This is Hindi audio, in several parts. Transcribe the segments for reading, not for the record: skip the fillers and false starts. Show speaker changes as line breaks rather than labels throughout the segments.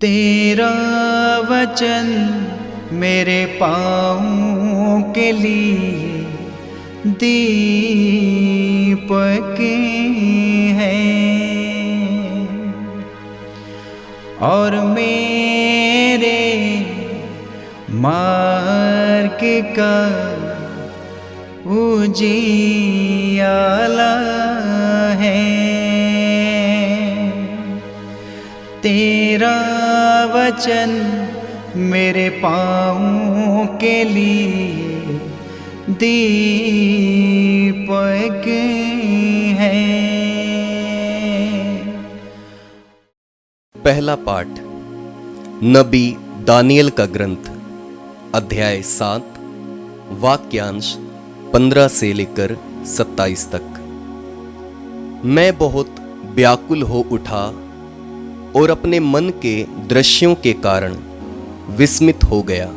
तेरा वचन मेरे पाँवों के लिए दीपक है और मेरे मार्ग का उजियाला है। तेरा वचन मेरे पाँवों के लिए दीपक है।
पहला पाठ नबी दानियल का ग्रंथ, अध्याय 7, वाक्यांश 15 से लेकर 27 तक। मैं बहुत व्याकुल हो उठा और अपने मन के दृश्यों के कारण विस्मित हो गया।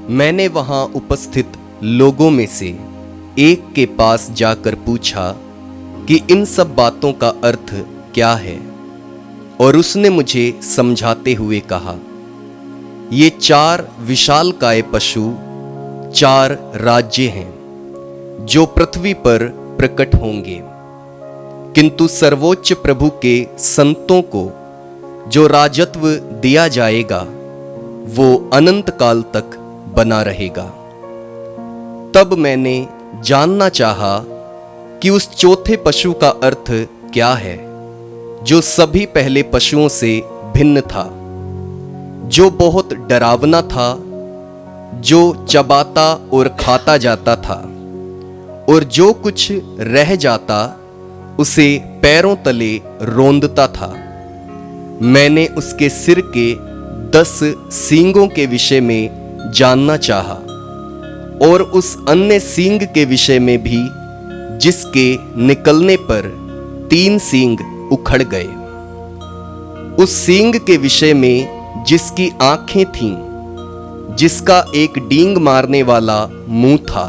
मैंने वहां उपस्थित लोगों में से एक के पास जाकर पूछा कि इन सब बातों का अर्थ क्या है, और उसने मुझे समझाते हुए कहा, ये 4 विशालकाय पशु 4 राज्य हैं जो पृथ्वी पर प्रकट होंगे, किंतु सर्वोच्च प्रभु के संतों को जो राजत्व दिया जाएगा वो अनंत काल तक बना रहेगा। तब मैंने जानना चाहा कि उस चौथे पशु का अर्थ क्या है, जो सभी पहले पशुओं से भिन्न था, जो बहुत डरावना था, जो चबाता और खाता जाता था, और जो कुछ रह जाता उसे पैरों तले रोंदता था। मैंने उसके सिर के 10 सींगों के विषय में जानना चाहा, और उस अन्य सींग के विषय में भी जिसके निकलने पर 3 सींग उखड़ गए, उस सींग के विषय में जिसकी आंखें थीं, जिसका एक डींग मारने वाला मुंह था,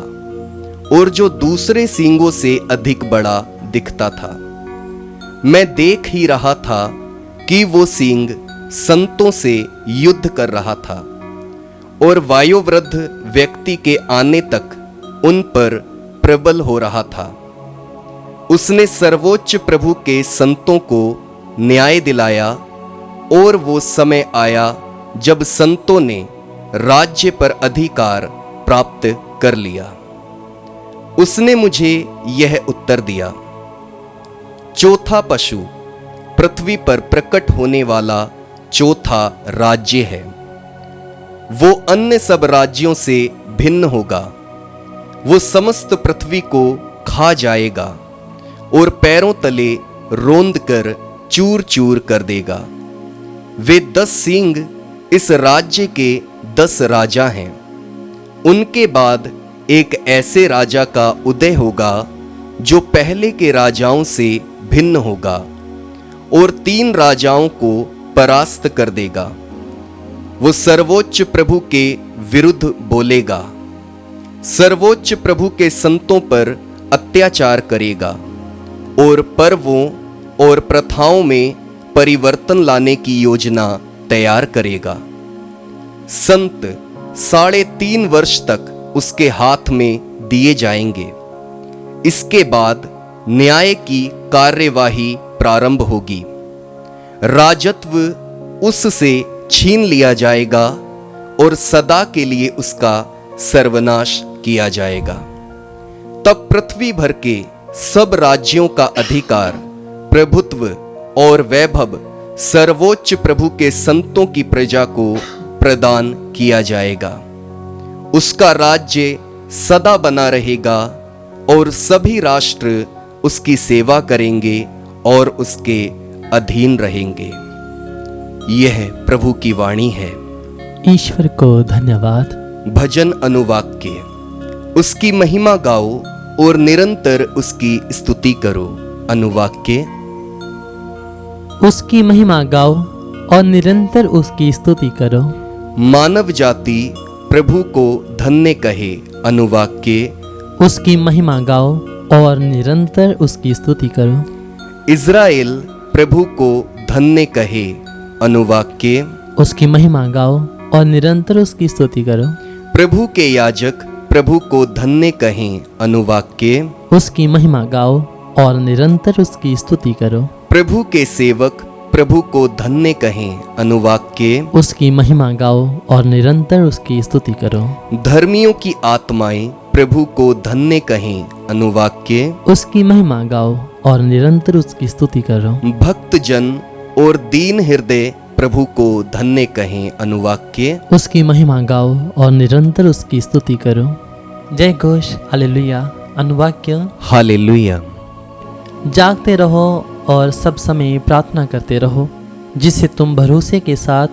और जो दूसरे सींगों से अधिक बड़ा दिखता था। मैं देख ही रहा था कि वो सींग संतों से युद्ध कर रहा था, और वायोवृद्ध व्यक्ति के आने तक उन पर प्रबल हो रहा था। उसने सर्वोच्च प्रभु के संतों को न्याय दिलाया, और वो समय आया जब संतों ने राज्य पर अधिकार प्राप्त कर लिया। उसने मुझे यह उत्तर दिया, चौथा पशु पृथ्वी पर प्रकट होने वाला चौथा राज्य है। वो अन्य सब राज्यों से भिन्न होगा। वो समस्त पृथ्वी को खा जाएगा और पैरों तले रोंद कर चूर चूर कर देगा। वे 10 सींग इस राज्य के 10 राजा हैं। उनके बाद एक ऐसे राजा का उदय होगा जो पहले के राजाओं से भिन्न होगा और 3 राजाओं को परास्त कर देगा। वो सर्वोच्च प्रभु के विरुद्ध बोलेगा, सर्वोच्च प्रभु के संतों पर अत्याचार करेगा और पर्वों और प्रथाओं में परिवर्तन लाने की योजना तैयार करेगा। संत 3.5 वर्ष तक उसके हाथ में दिए जाएंगे। इसके बाद न्याय की कार्यवाही प्रारंभ होगी। राजत्व उससे छीन लिया जाएगा और सदा के लिए उसका सर्वनाश किया जाएगा। तब पृथ्वी भर के सब राज्यों का अधिकार, प्रभुत्व और वैभव सर्वोच्च प्रभु के संतों की प्रजा को प्रदान किया जाएगा। उसका राज्य सदा बना रहेगा और सभी राष्ट्र उसकी सेवा करेंगे और उसके अधीन रहेंगे। यह प्रभु की वाणी है।
ईश्वर को धन्यवाद।
भजन अनुवाक्य। उसकी महिमा गाओ और निरंतर उसकी स्तुति करो। अनुवाक्य।
उसकी महिमा गाओ और निरंतर उसकी स्तुति करो।
मानव जाति प्रभु को धन्य कहे। अनुवाक्य।
उसकी महिमा गाओ और निरंतर उसकी स्तुति करो।
इज़राइल प्रभु को धन्य कहे। अनुवाक्य।
उसकी महिमा गाओ और निरंतर उसकी स्तुति करो।
प्रभु के याजक प्रभु को धन्य कहें। अनुवाक्य।
उसकी महिमा गाओ और निरंतर उसकी स्तुति करो।
प्रभु के सेवक प्रभु को धन्य कहें। अनुवाक्य।
उसकी महिमा गाओ और निरंतर उसकी स्तुति करो।
धर्मियों की आत्माएं प्रभु को धन्य कहें। अनुवाक्य।
उसकी महिमा गाओ और निरंतर उसकी स्तुति करो।
भक्त जन और दीन हृदय प्रभु को धन्य कहें। अनुवाक्य।
उसकी महिमा गाओ और निरंतर उसकी स्तुति करो। जय घोष हालेलुया। अनुवाक्य।
हालेलुया।
जागते रहो और सब समय प्रार्थना करते रहो, जिससे तुम भरोसे के साथ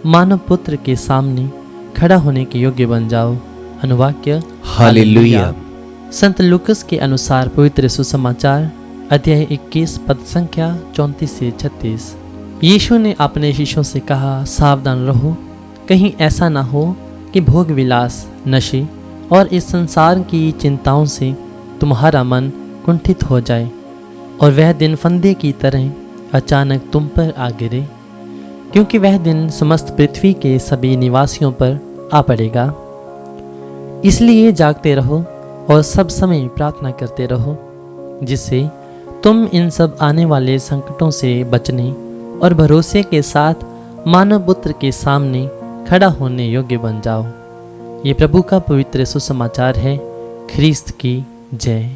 मानव पुत्र के सामने खड़ा होने के योग्य बन जाओ। अनुवाक्य।
हालेलुया।
संत लूकस के अनुसार पवित्र सुसमाचार अध्याय 21 पद संख्या 34 से 36। यीशु ने अपने शिष्यों से कहा, सावधान रहो, कहीं ऐसा ना हो कि भोग विलास, नशे और इस संसार की चिंताओं से तुम्हारा मन कुंठित हो जाए और वह दिन फंदे की तरह अचानक तुम पर आ गिरे, क्योंकि वह दिन समस्त पृथ्वी के सभी निवासियों पर आ पड़ेगा। इसलिए जागते रहो और सब समय प्रार्थना करते रहो, जिससे तुम इन सब आने वाले संकटों से बचने और भरोसे के साथ मानव पुत्र के सामने खड़ा होने योग्य बन जाओ। ये प्रभु का पवित्र सुसमाचार है। ख्रीस्त की जय।